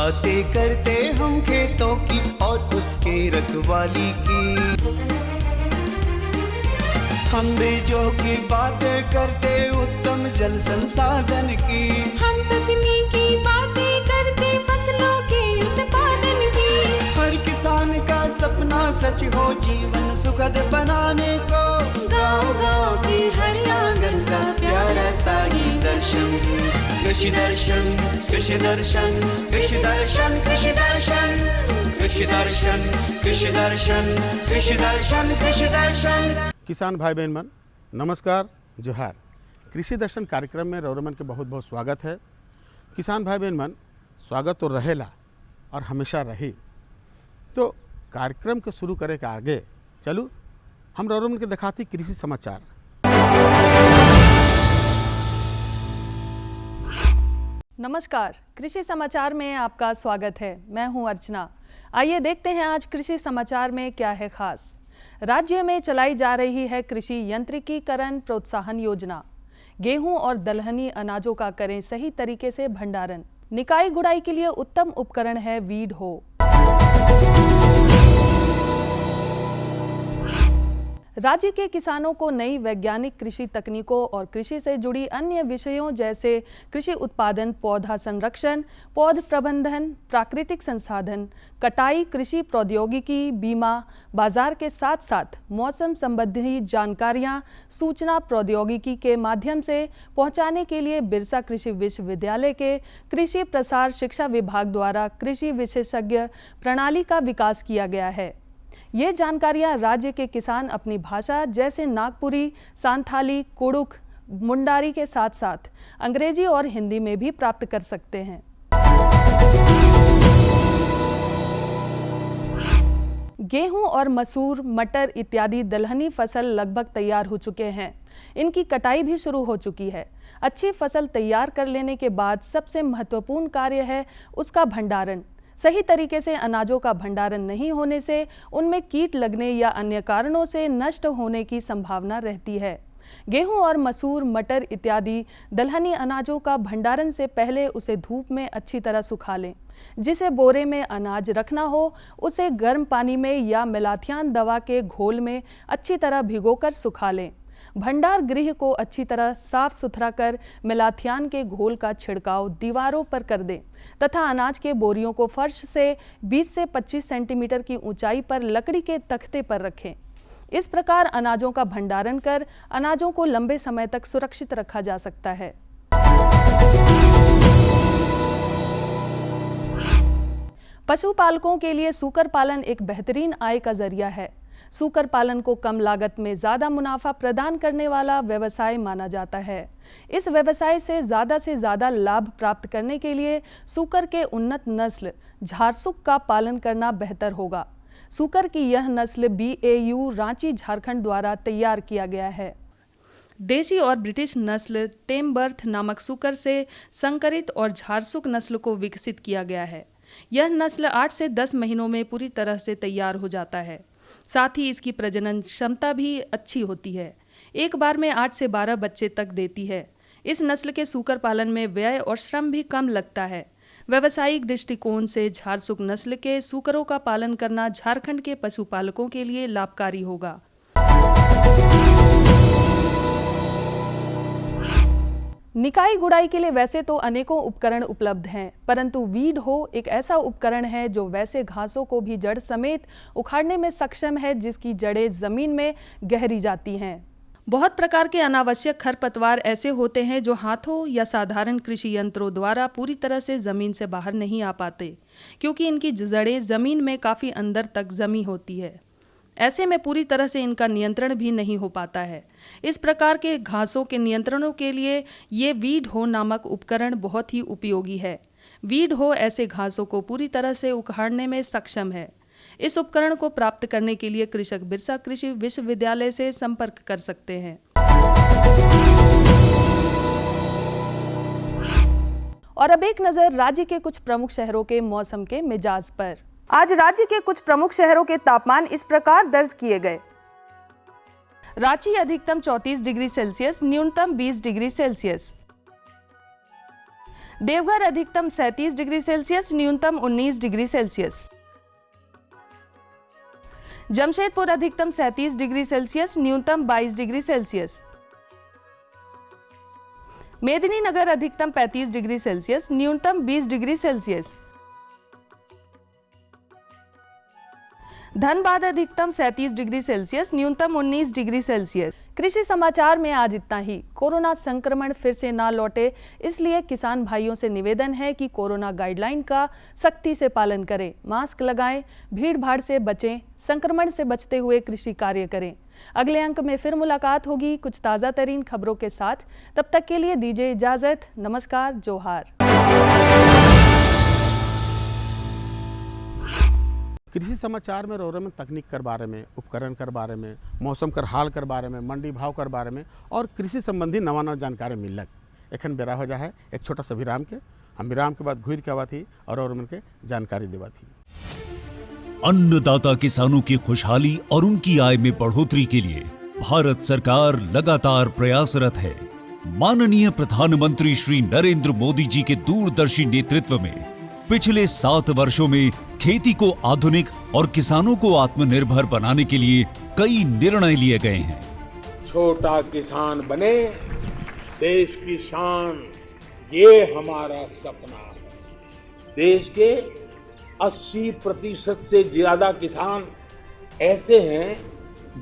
बातें करते हम खेतों की और उसके रखवाली की। हम बीजों की बातें करते उत्तम जल संसाधन की। हम तकनीकी बातें करते फसलों के उत्पादन की। हर किसान का सपना सच हो जीवन सुखद बनाने को। गाँव-गाँव के हर आंगन का प्यारा सा ये दर्शन। कृषि दर्शन, कृषि दर्शन, कृषि दर्शन, कृषि दर्शन, कृषि दर्शन, कृषि दर्शन, कृषि दर्शन, कृषि दर्शन। किसान भाई बहन मन नमस्कार, जोहार। कृषि दर्शन कार्यक्रम में रौरमन के बहुत बहुत स्वागत है। किसान भाई बहन मन स्वागत तो रहेला और हमेशा रही। तो कार्यक्रम के शुरू करे के आगे चलू हम रौरमन के दिखाती कृषि समाचार। नमस्कार, कृषि समाचार में आपका स्वागत है। मैं हूं अर्चना। आइए देखते हैं आज कृषि समाचार में क्या है खास। राज्य में चलाई जा रही है कृषि यंत्रिकीकरण प्रोत्साहन योजना। गेहूं और दलहनी अनाजों का करें सही तरीके से भंडारण। निकाई गुड़ाई के लिए उत्तम उपकरण है वीड हो। राज्य के किसानों को नई वैज्ञानिक कृषि तकनीकों और कृषि से जुड़ी अन्य विषयों जैसे कृषि उत्पादन, पौधा संरक्षण, पौध प्रबंधन, प्राकृतिक संसाधन, कटाई, कृषि प्रौद्योगिकी, बीमा, बाजार के साथ साथ मौसम संबंधी जानकारियां सूचना प्रौद्योगिकी के माध्यम से पहुंचाने के लिए बिरसा कृषि विश्वविद्यालय के कृषि प्रसार शिक्षा विभाग द्वारा कृषि विशेषज्ञ प्रणाली का विकास किया गया है। ये जानकारियां राज्य के किसान अपनी भाषा जैसे नागपुरी, सांथाली, कुड़ुख, मुंडारी के साथ साथ अंग्रेजी और हिंदी में भी प्राप्त कर सकते हैं। गेहूं और मसूर, मटर इत्यादि दलहनी फसल लगभग तैयार हो चुके हैं। इनकी कटाई भी शुरू हो चुकी है। अच्छी फसल तैयार कर लेने के बाद सबसे महत्वपूर्ण कार्य है उसका भंडारण। सही तरीके से अनाजों का भंडारण नहीं होने से उनमें कीट लगने या अन्य कारणों से नष्ट होने की संभावना रहती है। गेहूं और मसूर, मटर इत्यादि दलहनी अनाजों का भंडारण से पहले उसे धूप में अच्छी तरह सुखा लें। जिसे बोरे में अनाज रखना हो उसे गर्म पानी में या मेलाथियान दवा के घोल में अच्छी तरह भिगोकर सुखा लें। भंडार गृह को अच्छी तरह साफ सुथरा कर मेलाथियान के घोल का छिड़काव दीवारों पर कर दें तथा अनाज के बोरियों को फर्श से 20 से 25 सेंटीमीटर की ऊंचाई पर लकड़ी के तख्ते पर रखें। इस प्रकार अनाजों का भंडारण कर अनाजों को लंबे समय तक सुरक्षित रखा जा सकता है। पशुपालकों के लिए सूकर पालन एक बेहतरीन आय का जरिया है। सूकर पालन को कम लागत में ज़्यादा मुनाफा प्रदान करने वाला व्यवसाय माना जाता है। इस व्यवसाय से ज़्यादा लाभ प्राप्त करने के लिए सूकर के उन्नत नस्ल झारसुक का पालन करना बेहतर होगा। सूकर की यह नस्ल BAU रांची झारखंड द्वारा तैयार किया गया है। देशी और ब्रिटिश नस्ल टेम बर्थ नामक सूकर से संकरित और झारसुक नस्ल को विकसित किया गया है। यह नस्ल 8 से 10 महीनों में पूरी तरह से तैयार हो जाता है। साथ ही इसकी प्रजनन क्षमता भी अच्छी होती है। एक बार में 8 से 12 बच्चे तक देती है। इस नस्ल के सूकर पालन में व्यय और श्रम भी कम लगता है। व्यावसायिक दृष्टिकोण से झारसुक नस्ल के सूकरों का पालन करना झारखंड के पशुपालकों के लिए लाभकारी होगा। निकाई गुड़ाई के लिए वैसे तो अनेकों उपकरण उपलब्ध हैं, परंतु वीड हो एक ऐसा उपकरण है जो वैसे घासों को भी जड़ समेत उखाड़ने में सक्षम है जिसकी जड़ें जमीन में गहरी जाती हैं। बहुत प्रकार के अनावश्यक खरपतवार ऐसे होते हैं जो हाथों या साधारण कृषि यंत्रों द्वारा पूरी तरह से जमीन से बाहर नहीं आ पाते, क्योंकि इनकी जड़ें जमीन में काफ़ी अंदर तक जमी होती है। ऐसे में पूरी तरह से इनका नियंत्रण भी नहीं हो पाता है। इस प्रकार के घासों के नियंत्रणों के लिए ये वीड हो नामक उपकरण बहुत ही उपयोगी है। वीड हो ऐसे घासों को पूरी तरह से उखाड़ने में सक्षम है। इस उपकरण को प्राप्त करने के लिए कृषक बिरसा कृषि विश्वविद्यालय से संपर्क कर सकते हैं। और अब एक नज़र राज्य के कुछ प्रमुख शहरों के मौसम के मिजाज पर। आज राज्य के कुछ प्रमुख शहरों के तापमान इस प्रकार दर्ज किए गए। रांची अधिकतम 34 डिग्री सेल्सियस, न्यूनतम 20 डिग्री सेल्सियस। देवघर अधिकतम 37 डिग्री सेल्सियस, न्यूनतम 19 डिग्री सेल्सियस। जमशेदपुर अधिकतम 37 डिग्री सेल्सियस, न्यूनतम 22 डिग्री सेल्सियस। मेदिनीनगर अधिकतम 35 डिग्री सेल्सियस, न्यूनतम 20 डिग्री सेल्सियस। धनबाद अधिकतम 37 डिग्री सेल्सियस, न्यूनतम 19 डिग्री सेल्सियस। कृषि समाचार में आज इतना ही। कोरोना संक्रमण फिर से ना लौटे, इसलिए किसान भाइयों से निवेदन है कि कोरोना गाइडलाइन का सख्ती से पालन करें, मास्क लगाएं, भीड़ भाड़ से बचें, संक्रमण से बचते हुए कृषि कार्य करें। अगले अंक में फिर मुलाकात होगी कुछ ताज़ा तरीन खबरों के साथ। तब तक के लिए दीजिए इजाजत। नमस्कार, जोहार। कृषि समाचार में रोरमन तकनीक कर बारे में, उपकरण कर बारे में, मौसम कर हाल कर बारे में, मंडी भाव कर बारे में और कृषि संबंधी नवा नवा जानकारी मिलक। एखन बेरा हो जा है एक छोटा सा विराम के। हम विराम के बाद घूर के आवा थी और रोरमन के जानकारी देवा थी। अन्नदाता किसानों की खुशहाली और उनकी आय में बढ़ोतरी के लिए भारत सरकार लगातार प्रयासरत है। माननीय प्रधानमंत्री श्री नरेंद्र मोदी जी के दूरदर्शी नेतृत्व में पिछले 7 वर्षों में खेती को आधुनिक और किसानों को आत्मनिर्भर बनाने के लिए कई निर्णय लिए गए हैं। छोटा किसान बने देश की शान, ये हमारा सपना है। देश के 80% से ज्यादा किसान ऐसे हैं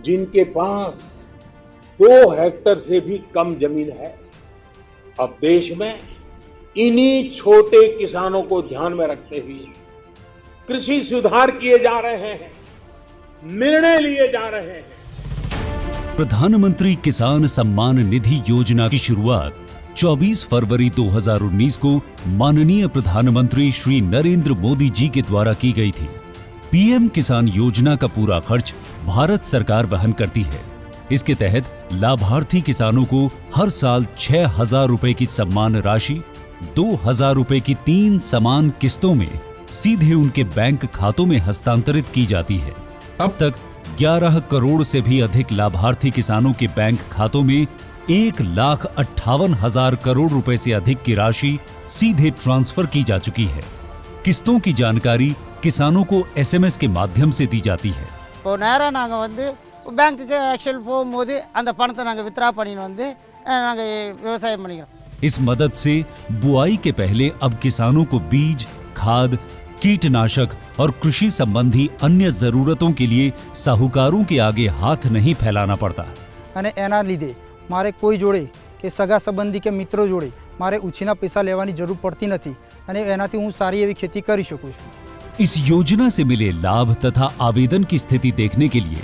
जिनके पास 2 हेक्टेयर से भी कम जमीन है। अब देश में इन्हीं छोटे किसानों को ध्यान में रखते हुए कृषि सुधार किए जा रहे हैं, निर्णय लिए जा रहे हैं। प्रधानमंत्री किसान सम्मान निधि योजना की शुरुआत 24 फरवरी 2019 को माननीय प्रधानमंत्री श्री नरेंद्र मोदी जी के द्वारा की गई थी। पीएम किसान योजना का पूरा खर्च भारत सरकार वहन करती है। इसके तहत लाभार्थी किसानों को हर साल 6,000 रुपए की सम्मान राशि 2,000 रुपए की 3 समान किस्तों में सीधे उनके बैंक खातों में हस्तांतरित की जाती है। अब तक 11 करोड़ से भी अधिक लाभार्थी किसानों के बैंक खातों में 1,58,000 करोड़ रुपए से अधिक की राशि सीधे ट्रांसफर की जा चुकी है। किस्तों की जानकारी किसानों को एसएमएस के माध्यम से दी जाती है। இப்போ நேரா நாங்க வந்து பேங்க்குக்கு ஆக்சுவல் போகும்போது அந்த பணத்தை நாங்க வித்ரா பண்ணிட்டு வந்து நாங்க விவசாயம் பண்ணிக்கிறோம்। इस मदद से बुआई के पहले अब किसानों को बीज, खाद, कीटनाशक और कृषि संबंधी अन्य जरूरतों के लिए साहूकारों के आगे हाथ नहीं फैलाना पड़ता। અને એના લીધે મારે કોઈ જોડે કે સગા સંબંધી કે મિત્રો જોડે મારે ઉછીના પૈસા લેવાની જરૂર પડતી નથી અને એનાથી હું સારી એવી खेती કરી શકું છું। इस योजना से मिले लाभ तथा आवेदन की स्थिति देखने के लिए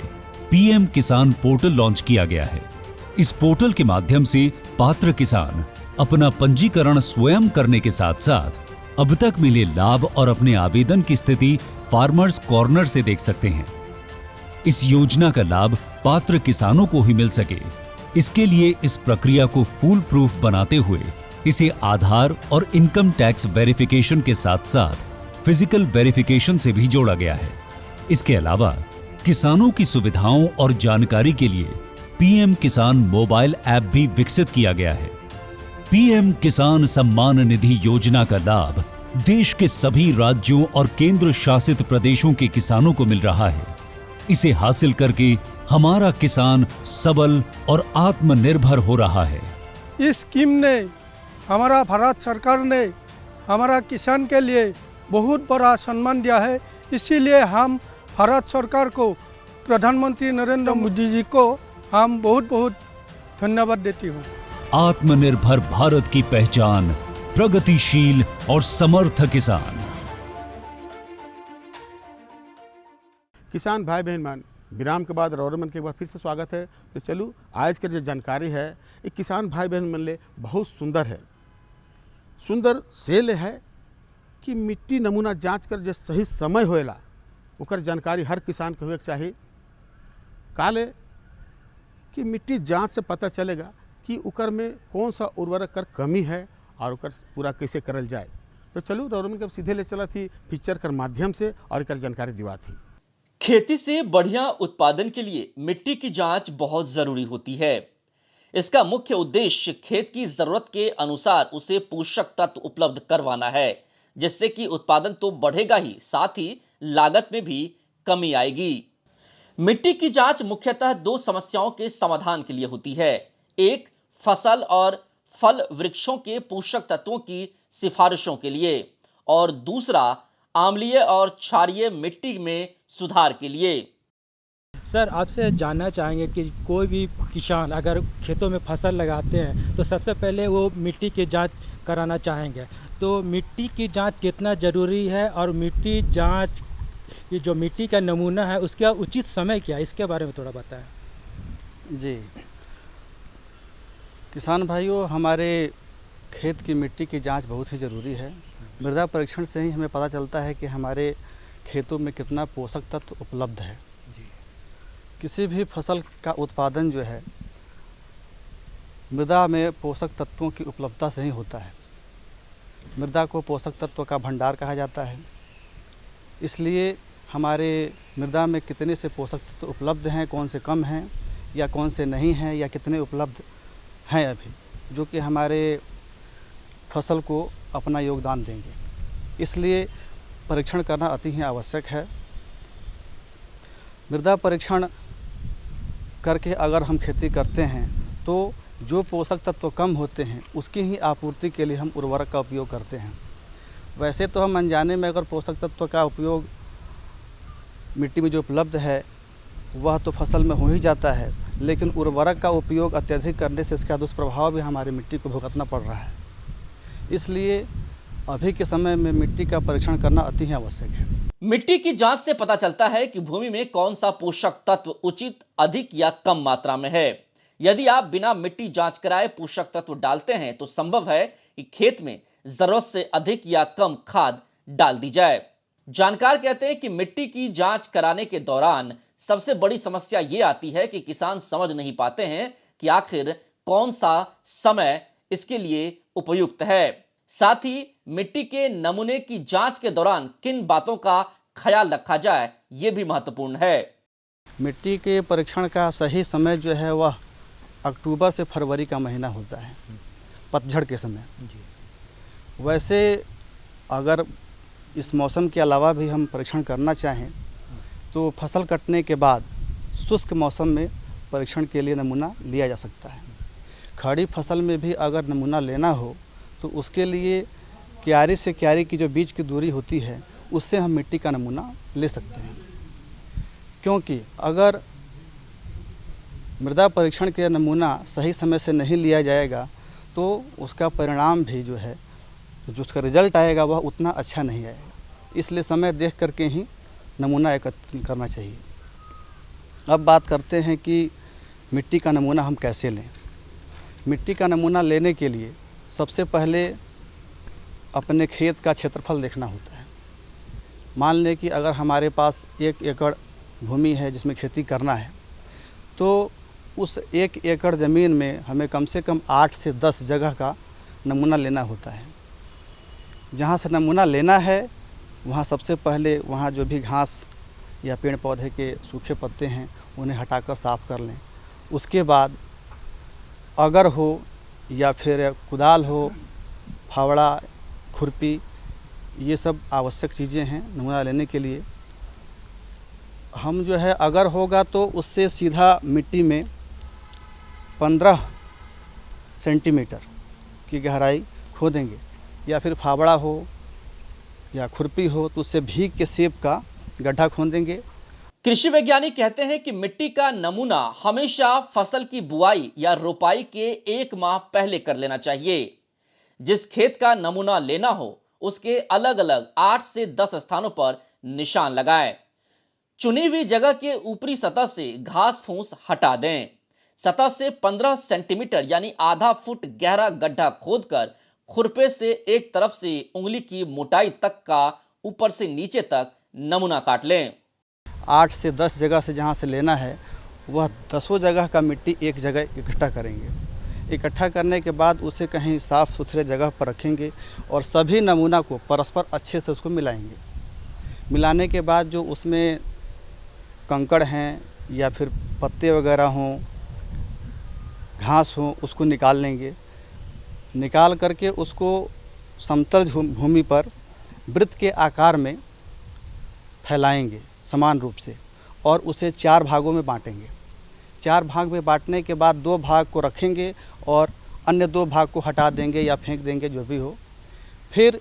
पीएम किसान पोर्टल लॉन्च किया गया है। इस पोर्टल के माध्यम से पात्र किसान अपना पंजीकरण स्वयं करने के साथ साथ अब तक मिले लाभ और अपने आवेदन की स्थिति फार्मर्स कॉर्नर से देख सकते हैं। इस योजना का लाभ पात्र किसानों को ही मिल सके, इसके लिए इस प्रक्रिया को फूल प्रूफ बनाते हुए इसे आधार और इनकम टैक्स वेरिफिकेशन के साथ साथ फिजिकल वेरिफिकेशन से भी जोड़ा गया है। इसके अलावा किसानों की सुविधाओं और जानकारी के लिए पीएम किसान मोबाइल ऐप भी विकसित किया गया है। पीएम किसान सम्मान निधि योजना का लाभ देश के सभी राज्यों और केंद्र शासित प्रदेशों के किसानों को मिल रहा है। इसे हासिल करके हमारा किसान सबल और आत्मनिर्भर हो रहा है। इस स्कीम ने हमारा भारत सरकार ने हमारा किसान के लिए बहुत बड़ा सम्मान दिया है। इसीलिए हम भारत सरकार को, प्रधानमंत्री नरेंद्र मोदी जी को हम बहुत बहुत धन्यवाद देती हूँ। आत्मनिर्भर भारत की पहचान प्रगतिशील और समर्थ किसान। किसान भाई बहन मान, विराम के बाद रौरमन के एक बार फिर से स्वागत है। तो चलो आज के जो जानकारी है ये किसान भाई बहन मन ले बहुत सुंदर है। सुंदर सेल है कि मिट्टी नमूना जांच कर जो सही समय होएला ओकर जानकारी हर किसान के हुए चाहिए। काले कि मिट्टी जांच से पता चलेगा कि उकर में कौन सा उर्वरक कर कमी है और उकर पूरा कैसे करल जाए। तो चलो रौरमन के सीधे ले चला थी पिक्चर कर माध्यम से और कर जानकारी दिवा थी। खेती से बढ़िया उत्पादन के लिए मिट्टी की जांच बहुत जरूरी होती है। इसका मुख्य उद्देश्य खेत की जरूरत के अनुसार उसे पोषक तत्व उपलब्ध करवाना है, जिससे कि उत्पादन तो बढ़ेगा ही, साथ ही लागत में भी कमी आएगी। मिट्टी की जांच मुख्यतः दो समस्याओं के समाधान के लिए होती है। एक, फसल और फल वृक्षों के पोषक तत्वों की सिफारिशों के लिए, और दूसरा, अम्लीय और क्षारीय मिट्टी में सुधार के लिए। सर, आपसे जानना चाहेंगे कि कोई भी किसान अगर खेतों में फसल लगाते हैं तो सबसे पहले वो मिट्टी की जांच कराना चाहेंगे, तो मिट्टी की जांच कितना ज़रूरी है और मिट्टी जांच ये जो मिट्टी का नमूना है उसका उचित समय क्या है, इसके बारे में थोड़ा बताएं। जी किसान भाइयों, हमारे खेत की मिट्टी की जांच बहुत ही ज़रूरी है। मृदा परीक्षण से ही हमें पता चलता है कि हमारे खेतों में कितना पोषक तत्व उपलब्ध है। किसी भी फसल का उत्पादन जो है मृदा में पोषक तत्वों की उपलब्धता से ही होता है। मृदा को पोषक तत्व का भंडार कहा जाता है। इसलिए हमारे मृदा में कितने से पोषक तत्व उपलब्ध हैं, कौन से कम हैं या कौन से नहीं हैं या कितने उपलब्ध हैं अभी, जो कि हमारे फसल को अपना योगदान देंगे। इसलिए परीक्षण करना अति ही आवश्यक है। मृदा परीक्षण करके अगर हम खेती करते हैं तो जो पोषक तत्व कम होते हैं उसकी ही आपूर्ति के लिए हम उर्वरक का उपयोग करते हैं। वैसे तो हम अनजाने में अगर पोषक तत्व का उपयोग मिट्टी में जो उपलब्ध है वह तो फसल में हो ही जाता है, लेकिन उर्वरक का उपयोग अत्यधिक करने से इसका दुष्प्रभाव भी हमारी मिट्टी को भुगतना पड़ रहा है। इसलिए अभी के समय में मिट्टी का परीक्षण करना अति ही आवश्यक है। मिट्टी की जांच से पता चलता है कि भूमि में कौन सा पोषक तत्व उचित, अधिक या कम मात्रा में है। यदि आप बिना मिट्टी जांच कराए पोषक तत्व डालते हैं तो संभव है कि खेत में जरूरत से अधिक या कम खाद डाल दी जाए। जानकार कहते हैं कि मिट्टी की जांच कराने के दौरान सबसे बड़ी समस्या ये आती है कि किसान समझ नहीं पाते हैं कि आखिर कौन सा समय इसके लिए उपयुक्त है। साथ ही मिट्टी के नमूने की जांच के दौरान किन बातों का ख्याल रखा जाए, ये भी महत्वपूर्ण है। मिट्टी के परीक्षण का सही समय जो है वह अक्टूबर से फरवरी का महीना होता है, पतझड़ के समय। वैसे अगर इस मौसम के अलावा भी हम परीक्षण करना चाहें तो फसल कटने के बाद शुष्क मौसम में परीक्षण के लिए नमूना लिया जा सकता है। खड़ी फसल में भी अगर नमूना लेना हो तो उसके लिए क्यारी से क्यारी की जो बीज की दूरी होती है उससे हम मिट्टी का नमूना ले सकते हैं, क्योंकि अगर मृदा परीक्षण के नमूना सही समय से नहीं लिया जाएगा तो उसका परिणाम भी जो है, जो उसका रिजल्ट आएगा वह उतना अच्छा नहीं आएगा। इसलिए समय देख करके ही नमूना एकत्र करना चाहिए। अब बात करते हैं कि मिट्टी का नमूना हम कैसे लें। मिट्टी का नमूना लेने के लिए सबसे पहले अपने खेत का क्षेत्रफल देखना होता है। मान लें कि अगर हमारे पास 1 एकड़ भूमि है जिसमें खेती करना है तो उस 1 एकड़ ज़मीन में हमें कम से कम 8 से 10 जगह का नमूना लेना होता है। जहाँ से नमूना लेना है वहाँ सबसे पहले वहाँ जो भी घास या पेड़ पौधे के सूखे पत्ते हैं उन्हें हटाकर साफ़ कर लें। उसके बाद अगर हो या फिर कुदाल हो, फावड़ा, खुरपी, ये सब आवश्यक चीज़ें हैं नमूना लेने के लिए। हम जो है अगर होगा तो उससे सीधा मिट्टी में 15 सेंटीमीटर की गहराई खोदेंगे, या फिर फावड़ा हो या खुरपी हो तो उससे भीग के सेब का गड्ढा खोदेंगे। कृषि वैज्ञानिक कहते हैं कि मिट्टी का नमूना हमेशा फसल की बुआई या रोपाई के 1 माह पहले कर लेना चाहिए। जिस खेत का नमूना लेना हो उसके अलग अलग 8 से 10 स्थानों पर निशान लगाएं। चुनी हुई जगह के ऊपरी सतह से घास फूस हटा दें। सतह से 15 सेंटीमीटर यानी आधा फुट गहरा गड्ढा खोदकर खुरपे से एक तरफ से उंगली की मोटाई तक का ऊपर से नीचे तक नमूना काट लें। 8 से 10 जगह से जहाँ से लेना है वह 10 जगह का मिट्टी एक जगह इकट्ठा करेंगे। इकट्ठा करने के बाद उसे कहीं साफ़ सुथरे जगह पर रखेंगे और सभी नमूना को परस्पर अच्छे से उसको मिलाएंगे। मिलाने के बाद जो उसमें कंकड़ हैं या फिर पत्ते वगैरह हों, घास हो उसको निकाल लेंगे। निकाल करके उसको समतल भूमि पर वृत्त के आकार में फैलाएंगे समान रूप से और उसे 4 भागों में बांटेंगे। 4 भाग में बांटने के बाद 2 भाग को रखेंगे और अन्य 2 भाग को हटा देंगे या फेंक देंगे, जो भी हो। फिर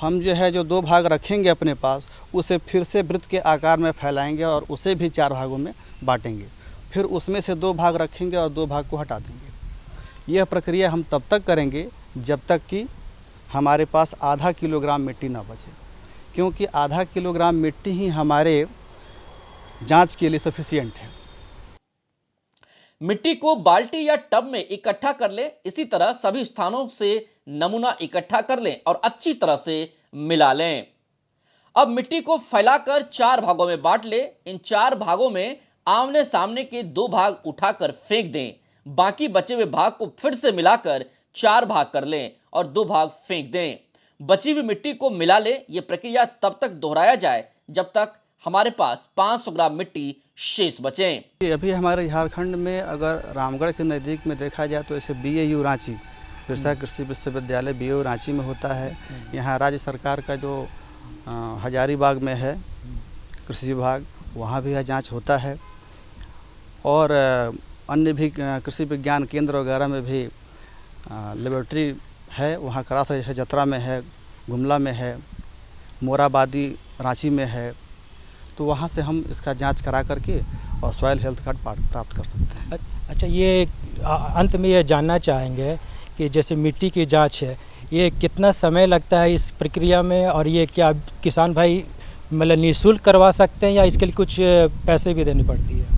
हम जो है जो 2 भाग रखेंगे अपने पास, उसे फिर से वृत्त के आकार में फैलाएंगे और उसे भी 4 भागों में बांटेंगे। फिर उसमें से 2 भाग रखेंगे और 2 भाग को हटा देंगे। यह प्रक्रिया हम तब तक करेंगे जब तक कि हमारे पास आधा किलोग्राम मिट्टी ना बचे, क्योंकि आधा किलोग्राम मिट्टी ही हमारे जांच के लिए सफिशिएंट है। मिट्टी को बाल्टी या टब में इकट्ठा कर लें। इसी तरह सभी स्थानों से नमूना इकट्ठा कर लें और अच्छी तरह से मिला लें। अब मिट्टी को फैलाकर 4 भागों में बांट लें। इन 4 भागों में आमने सामने के 2 भाग उठाकर फेंक दें। बाकी बचे हुए भाग को फिर से मिलाकर 4 भाग कर लें और 2 भाग फेंक दें। बची हुई मिट्टी को मिला लें। यह प्रक्रिया तब तक दोहराया जाए जब तक हमारे पास 500 ग्राम मिट्टी शेष बचे। अभी हमारे झारखंड में अगर रामगढ़ के नज़दीक में देखा जाए तो ऐसे BAU रांची, बिरसा कृषि विश्वविद्यालय BAU रांची में होता है। यहाँ राज्य सरकार का जो हजारीबाग में है कृषि विभाग, वहाँ भी यह जांच होता है। और अन्य भी कृषि विज्ञान केंद्र वगैरह में भी लेबोरेटरी है। वहाँ करासा जैसे जतरा में है, गुमला में है, मोराबादी रांची में है। तो वहाँ से हम इसका जांच करा करके और सॉइल हेल्थ कार्ड प्राप्त कर सकते हैं। अच्छा, ये अंत में ये जानना चाहेंगे कि जैसे मिट्टी की जांच है, ये कितना समय लगता है इस प्रक्रिया में, और ये क्या किसान भाई मतलब निःशुल्क करवा सकते हैं या इसके लिए कुछ पैसे भी देनी पड़ती है?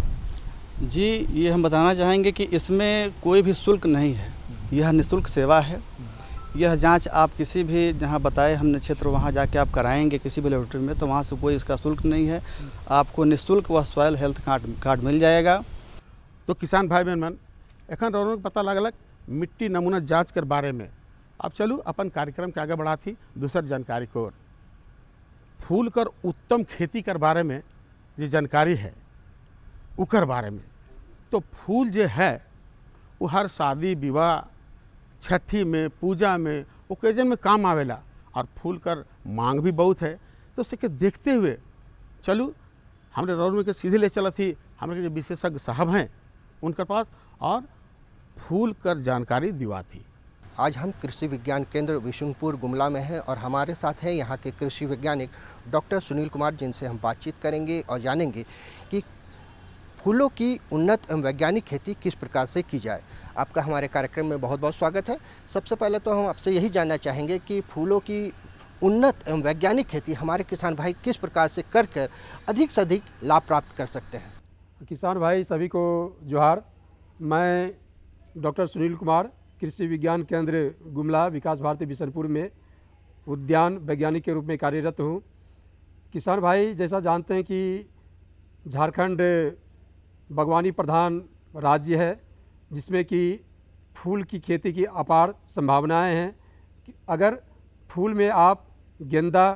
जी, ये हम बताना चाहेंगे कि इसमें कोई भी शुल्क नहीं है। यह निःशुल्क सेवा है। यह जांच आप किसी भी जहां बताए हमने क्षेत्र वहां जाके आप कराएंगे किसी भी लेबोरेटरी में, तो वहां से कोई इसका शुल्क नहीं है। आपको निःशुल्क वह सॉइल हेल्थ कार्ड मिल जाएगा। तो किसान भाई बहन मन एखन रोनो के पता लगलक मिट्टी नमूना जांच कर बारे में। अब चलू अपन कार्यक्रम के आगे बढ़ा थी दूसर जानकारी को। फूल कर उत्तम खेती कर बारे में जो जानकारी है उकर बारे में, तो फूल जो है वो हर शादी विवाह, छठी में, पूजा में, ओकेजन में काम आवेला और फूल कर मांग भी बहुत है। तो उसके देखते हुए चलू हमरे रोड में के सीधे ले चला थी हमारे जो विशेषज्ञ साहब हैं उनके पास और फूल कर जानकारी दिवा थी। आज हम कृषि विज्ञान केंद्र विशुनपुर गुमला में हैं और हमारे साथ हैं यहाँ के कृषि वैज्ञानिक डॉक्टर सुनील कुमार, जिनसे हम बातचीत करेंगे और जानेंगे कि फूलों की उन्नत एवं वैज्ञानिक खेती किस प्रकार से की जाए। आपका हमारे कार्यक्रम में बहुत बहुत स्वागत है। सबसे पहले तो हम आपसे यही जानना चाहेंगे कि फूलों की उन्नत एवं वैज्ञानिक खेती हमारे किसान भाई किस प्रकार से कर अधिक से अधिक लाभ प्राप्त कर सकते हैं। किसान भाई सभी को जोहार। मैं डॉक्टर सुनील कुमार, कृषि विज्ञान केंद्र गुमला विकास भारती बिशनपुर में उद्यान वैज्ञानिक के रूप में कार्यरत हूँ। किसान भाई जैसा जानते हैं कि झारखंड बागवानी प्रधान राज्य है, जिसमें कि फूल की खेती की अपार संभावनाएं हैं। अगर फूल में आप गेंदा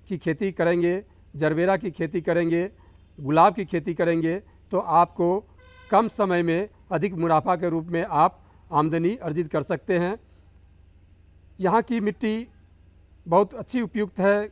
की खेती करेंगे, जरबेरा की खेती करेंगे, गुलाब की खेती करेंगे, तो आपको कम समय में अधिक मुनाफा के रूप में आप आमदनी अर्जित कर सकते हैं। यहाँ की मिट्टी बहुत अच्छी उपयुक्त है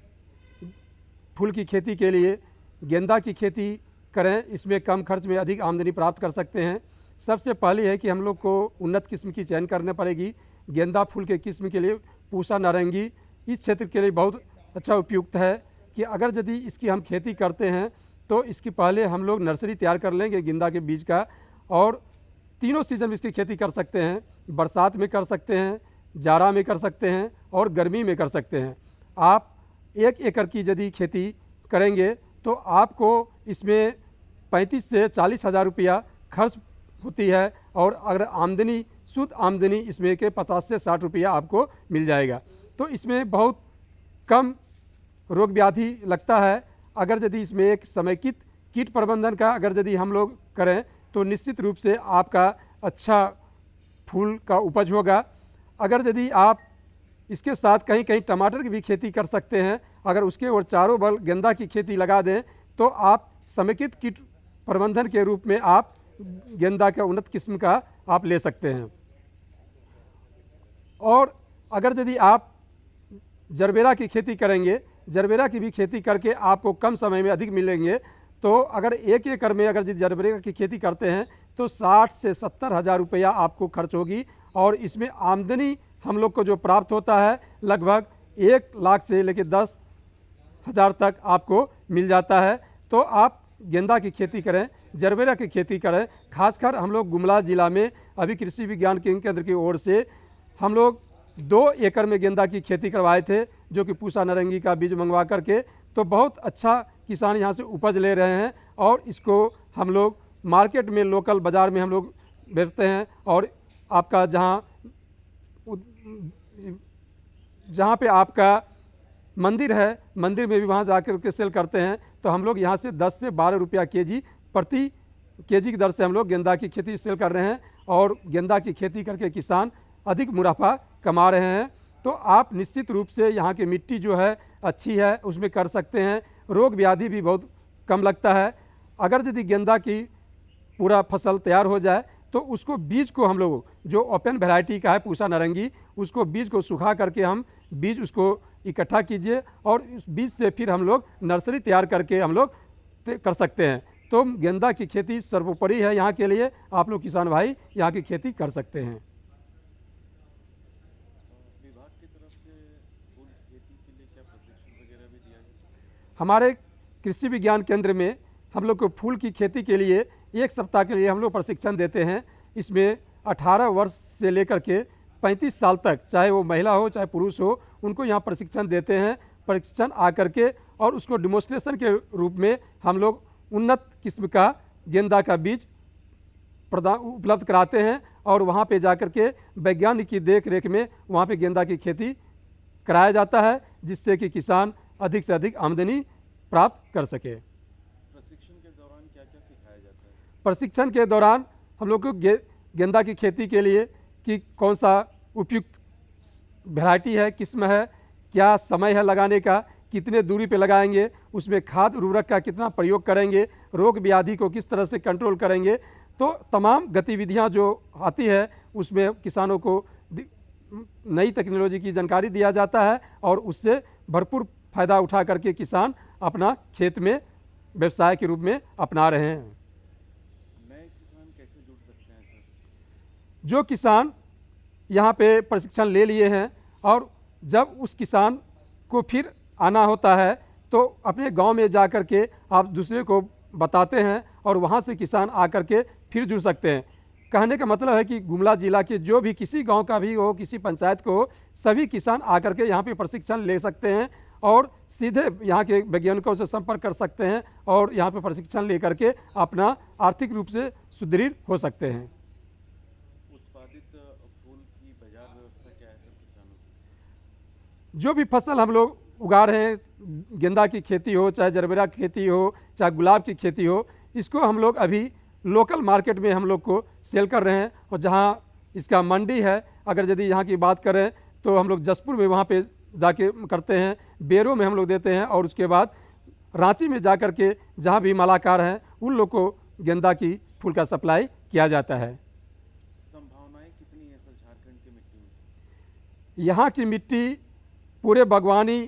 फूल की खेती के लिए। गेंदा की खेती करें, इसमें कम खर्च में अधिक आमदनी प्राप्त कर सकते हैं। सबसे पहले है कि हम लोग को उन्नत किस्म की चयन करनी पड़ेगी। गेंदा फूल के किस्म के लिए पूसा नारंगी इस क्षेत्र के लिए बहुत अच्छा उपयुक्त है कि अगर यदि इसकी हम खेती करते हैं तो इसकी पहले हम लोग नर्सरी तैयार कर लेंगे गेंदा के बीज का, और तीनों सीजन में इसकी खेती कर सकते हैं। बरसात में कर सकते हैं, जाड़ा में कर सकते हैं और गर्मी में कर सकते हैं। आप 1 एकड़ की यदि खेती करेंगे तो आपको इसमें 35 से 40 हज़ार रुपया खर्च होती है, और अगर आमदनी शुद्ध आमदनी इसमें के 50 से 60 रुपया आपको मिल जाएगा। तो इसमें बहुत कम रोग व्याधि लगता है। अगर यदि इसमें एक समेकित कीट प्रबंधन का अगर यदि हम लोग करें तो निश्चित रूप से आपका अच्छा फूल का उपज होगा। अगर यदि आप इसके साथ कहीं कहीं टमाटर की भी खेती कर सकते हैं, अगर उसके और चारों बल गेंदा की खेती लगा दें तो आप समेकित कीट प्रबंधन के रूप में आप गेंदा का उन्नत किस्म का आप ले सकते हैं। और अगर यदि आप जरबेरा की खेती करेंगे, जरबेरा की भी खेती करके आपको कम समय में अधिक मिलेंगे, तो अगर 1 एकड़ में अगर यदि जरबेरा की खेती करते हैं तो 60 से 70 हज़ार रुपया आपको खर्च होगी और इसमें आमदनी हम लोग को जो प्राप्त होता है लगभग 1 लाख से लेकर 10 हज़ार तक आपको मिल जाता है। तो आप गेंदा की खेती करें, जरबेरा की खेती करें। खासकर हम लोग गुमला ज़िला में अभी कृषि विज्ञान केंद्र की ओर से हम लोग 2 एकड़ में गेंदा की खेती करवाए थे, जो कि पूसा नारंगी का बीज मंगवा करके, तो बहुत अच्छा किसान यहाँ से उपज ले रहे हैं और इसको हम लोग मार्केट में लोकल बाज़ार में हम लोग बेचते हैं। और आपका जहाँ पे आपका मंदिर है, मंदिर में भी वहाँ जा कर के सेल करते हैं। तो हम लोग यहाँ से 10 से 12 रुपया केजी प्रति केजी की दर से हम लोग गेंदा की खेती सेल कर रहे हैं और गेंदा की खेती करके किसान अधिक मुनाफा कमा रहे हैं। तो आप निश्चित रूप से यहाँ की मिट्टी जो है अच्छी है, उसमें कर सकते हैं। रोग व्याधि भी बहुत कम लगता है। अगर यदि गेंदा की पूरा फसल तैयार हो जाए तो उसको बीज को हम लोग जो ओपन वैरायटी का है पूसा नारंगी, उसको बीज को सुखा करके हम बीज उसको इकट्ठा कीजिए और उस बीज से फिर हम लोग नर्सरी तैयार करके हम लोग कर सकते हैं। तो गेंदा की खेती सर्वोपरि है यहाँ के लिए। आप लोग किसान भाई यहाँ की खेती कर सकते हैं। हमारे कृषि विज्ञान केंद्र में हम लोग को फूल की खेती के लिए 1 सप्ताह के लिए हम लोग प्रशिक्षण देते हैं। इसमें 18 वर्ष से लेकर के 35 साल तक, चाहे वो महिला हो चाहे पुरुष हो, उनको यहाँ प्रशिक्षण देते हैं। प्रशिक्षण आकर के और उसको डिमोन्स्ट्रेशन के रूप में हम लोग उन्नत किस्म का गेंदा का बीज उपलब्ध कराते हैं और वहाँ पे जाकर के वैज्ञानिक की देख रेख में वहाँ पे गेंदा की खेती कराया जाता है, जिससे कि किसान अधिक से अधिक आमदनी प्राप्त कर सके। प्रशिक्षण के दौरान क्या क्या सिखाया जाता है? प्रशिक्षण के दौरान हम लोग को गेंदा की खेती के लिए कि कौन सा उपयुक्त वैरायटी है, किस्म है, क्या समय है लगाने का, कितने दूरी पे लगाएंगे, उसमें खाद उर्वरक का कितना प्रयोग करेंगे, रोग व्याधि को किस तरह से कंट्रोल करेंगे। तो तमाम गतिविधियां जो आती है उसमें किसानों को नई टेक्नोलॉजी की जानकारी दिया जाता है और उससे भरपूर फ़ायदा उठा करके किसान अपना खेत में व्यवसाय के रूप में अपना रहे हैं। नए किसान कैसे जुड़ सकते हैं सर? जो किसान यहाँ पे प्रशिक्षण ले लिए हैं और जब उस किसान को फिर आना होता है तो अपने गांव में जा कर के आप दूसरे को बताते हैं और वहाँ से किसान आकर के फिर जुड़ सकते हैं। कहने का मतलब है कि गुमला जिला के जो भी किसी गांव का भी हो, किसी पंचायत को हो, सभी किसान आकर के यहाँ पे प्रशिक्षण ले सकते हैं और सीधे यहाँ के वैज्ञानिकों से संपर्क कर सकते हैं और यहाँ पे प्रशिक्षण ले करके अपना आर्थिक रूप से सुदृढ़ हो सकते हैं। उत्पादित फूल की बाजार व्यवस्था क्या है सर किसानों की? जो भी फसल हम लोग उगा रहे हैं, गेंदा की खेती हो, चाहे जरबेरा की खेती हो, चाहे गुलाब की खेती हो, इसको हम लोग अभी लोकल मार्केट में हम लोग को सेल कर रहे हैं। और जहाँ इसका मंडी है, अगर यदि यहाँ की बात करें तो हम लोग जसपुर में वहाँ पे जाके करते हैं, बेरों में हम लोग देते हैं और उसके बाद रांची में जा कर के जहाँ भी मालाकार हैं उन लोग को गेंदा की फूल का सप्लाई किया जाता है। संभावनाएं कितनी है सर झारखंड की मिट्टी में? यहाँ की मिट्टी पूरे बागवानी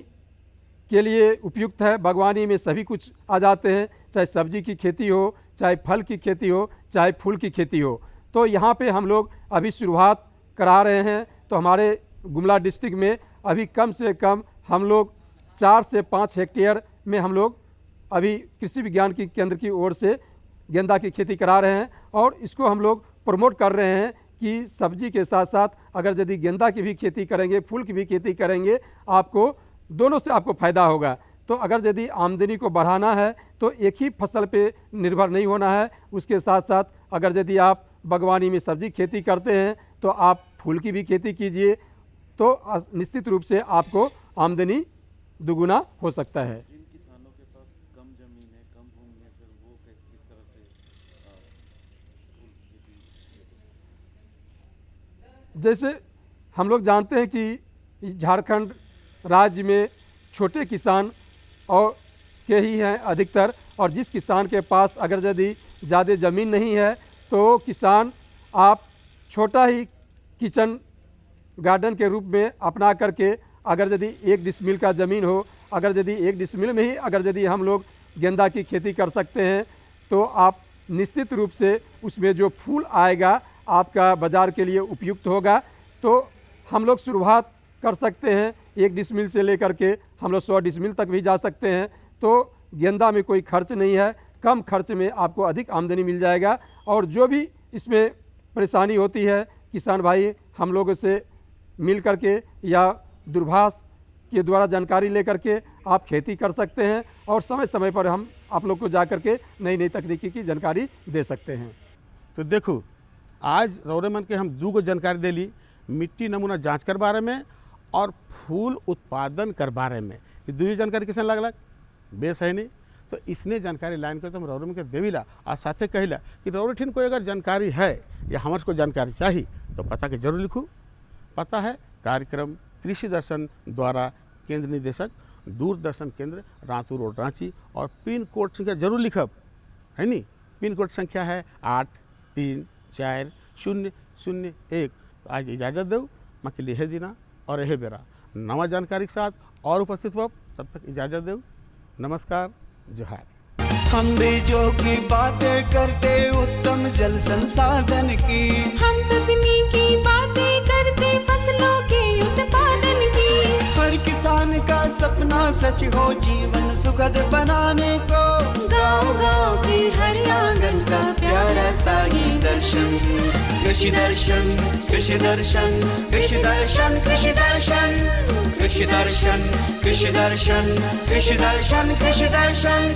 के लिए उपयुक्त है। बागवानी में सभी कुछ आ जाते हैं, चाहे सब्जी की खेती हो, चाहे फल की खेती हो, चाहे फूल की खेती हो। तो यहाँ पे हम लोग अभी शुरुआत करा रहे हैं। तो हमारे गुमला डिस्ट्रिक्ट में अभी कम से कम हम लोग 4 से 5 हेक्टेयर में हम लोग अभी कृषि विज्ञान की केंद्र की ओर से गेंदा की खेती करा रहे हैं और इसको हम लोग प्रमोट कर रहे हैं कि सब्जी के साथ साथ अगर यदि गेंदा की भी खेती करेंगे, फूल की भी खेती करेंगे, आपको दोनों से आपको फ़ायदा होगा। तो अगर यदि आमदनी को बढ़ाना है तो एक ही फसल पे निर्भर नहीं होना है, उसके साथ साथ अगर यदि आप बागवानी में सब्जी खेती करते हैं तो आप फूल की भी खेती कीजिए, तो निश्चित रूप से आपको आमदनी दुगुना हो सकता है। जिन किसानों के पास कम जमीन है, कम भूमि है सर, वो किस तरह से फूल की खेती? जैसे हम लोग जानते हैं कि झारखंड राज्य में छोटे किसान और के ही हैं अधिकतर, और जिस किसान के पास अगर यदि ज़्यादा ज़मीन नहीं है तो किसान आप छोटा ही किचन गार्डन के रूप में अपना करके, अगर यदि 1 डिसमिल का ज़मीन हो, अगर यदि 1 डिसमिल में ही अगर यदि हम लोग गेंदा की खेती कर सकते हैं तो आप निश्चित रूप से उसमें जो फूल आएगा आपका बाज़ार के लिए उपयुक्त होगा। तो हम लोग शुरुआत कर सकते हैं 1 डिसमिल से लेकर के हम लोग 100 डिसमिल तक भी जा सकते हैं। तो गेंदा में कोई खर्च नहीं है, कम खर्च में आपको अधिक आमदनी मिल जाएगा। और जो भी इसमें परेशानी होती है किसान भाई हम लोगों से मिल करके या दूरभाष के द्वारा जानकारी लेकर के आप खेती कर सकते हैं और समय समय पर हम आप लोग को जा कर के नई नई तकनीकी की जानकारी दे सकते हैं। तो देखो आज रौरेमन के हम 2 गो जानकारी देली, मिट्टी नमूना जांच कर बारे में और फूल उत्पादन कर बारे में। ये 2 जानकारी कैसे लगलक बेस है नहीं। तो इसने जानकारी लाइन कर तो हम रौरेमन के देवीला और साथे कहिला कि रौरेठिन कोई अगर जानकारी है या हमारे को जानकारी चाहिए तो पता के जरूर लिखू। पता है कार्यक्रम कृषि दर्शन द्वारा केंद्र निदेशक दूरदर्शन केंद्र रातू रोड रांची और पिन कोड संख्या जरूर लिखब है नी। पिन कोड संख्या है 834001। तो आज इजाज़त दो मैं के लिए दिना और यह बेरा नवा जानकारी के साथ और उपस्थित हो। तब तक इजाज़त दो, नमस्कार, जोहार। हम बीजों की बातें करते उत्तम जल संसाधन की, हम तकनीकी बातें करते फसलों के उत्पादन की। हर किसान का सपना सच हो जीवन सुखद बनाने को, गाँव-गाँव के हर आंगन का प्यारा सा ये दर्शन। कृषि दर्शन, कृषि दर्शन, कृषि दर्शन, कृषि दर्शन, कृषि दर्शन, कृषि दर्शन, कृषि दर्शन, कृषि दर्शन।